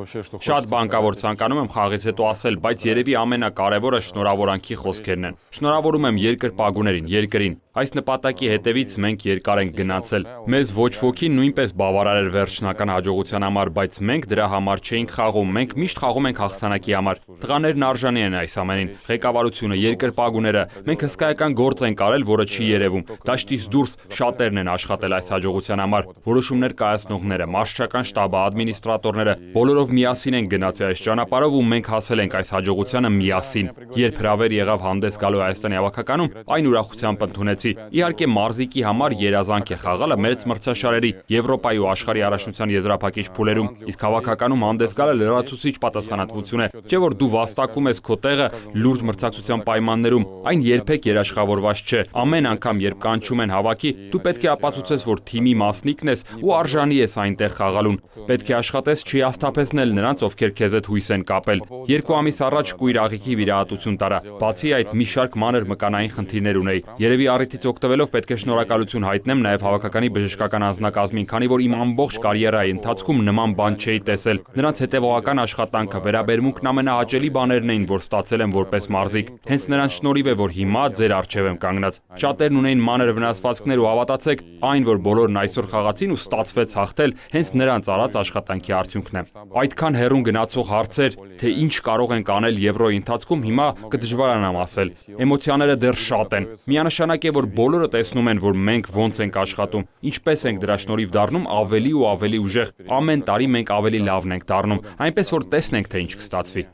Շատ բան կա, որ ցանկանում եմ խաղից հետո ասել, բայց երևի ամենակարևորը շնորհավորանքի խոսքերն են։ Շնորհավորում եմ երկրպագուներին, երկրին։ Այս նպատակի հետևից մենք երկար ենք գնացել։ Մեզ ոչ ոքի նույնպես բավարար էր վերջնական հաջողության համար, բայց մենք դրա համար չէինք խաղում, մենք միշտ խաղում ենք հաղթանակի համար։ Տղաներն արժանի են այս ամենին, ղեկավարությունը, երկրպագուները, մենք հսկայական գործ ենք արել, որը չի երևում։ Դաշտից դուրս շատերն են աշխատել այս հաջողության համար, որոշումներ կայացնողները, մարշչական շտաբը, ադմինիստրատորները, բոլորով միասին են գնացել այս ճանապարհով ու մենք հասել ենք այս հաջողությանը միասին։ Երբ հրավեր եղավ հանդես գալու Հայաստանի հավաքականում, այն ուրախությամբ ընդունեցի։ Իհարկե մարզիկի համար երազանք է խաղալը մեծ մրցաշարերի, Եվրոպայի ու աշխարհի առաջնության եզրափակիչ փուլերում, իսկ հավաքականում հանդես գալը լրացուցիչ պատասխանատվություն է, չէ՞ որ դու վաստակում ես քո տեղը լուրջ մրցակցության պայմաններում, այն երբեք երաշխավորված չէ։ Ամեն անգամ, երբ կանչում են հավաքի, դու պետք է ապացուցես, որ թիմի մասնիկն ես ու արժանի ես այնտեղ խաղալուն։ Պետք է աշխատես չհիասթափեցնել նրանց, ովքեր քեզ հետ հույս են կապել։ 2 ամիս առաջ կույր աղիքի վիրահատություն տարա։ Բացի այդ, մի շարք մանր մկանային խնդիրներ ունեի։ Երևի առիթից օգտվելով պետք է շնորհակալություն հայտնեմ նաև հավաքականի բժշկական անձնակազմին, քանի որ իմ ամբողջ կարիերայի ընթացքում նման բան չէի տեսել։ Նրանց հետևողական աշխատանքը, վերաբերմունքն ամենահաճելի բաներն էին, որ ստացել եմ որպես մարզիկ։ Հենց նրանց շնորհիվ է, որ հիմա ձեր առջև եմ կանգնած։ Շատերն ունեին մանր վնասվածքներ ու հավատացեք, այն, որ բոլորն այսօր խաղացին ու ստացվեց հաղթել, հենց նրանց արած աշխատանքի արդյունքն է։ Այդքան հեռուն գնացող հարցեր, թե ինչ կարող ենք անել Եվրոյի ընթացքում, հիմա կդժվարանամ ասել։ Էմոցիաները դեռ շատ են։ Միանշանակ է, որ բոլորը տեսնում են, որ մենք ոնց ենք աշխատում, ինչպես ենք դրա շնորհիվ դառնում ավելի ու ավելի ուժեղ։ Ամեն տարի մենք ավելի լավն ենք դառնում, այնպես որ տեսնենք, թե ինչ կստացվի։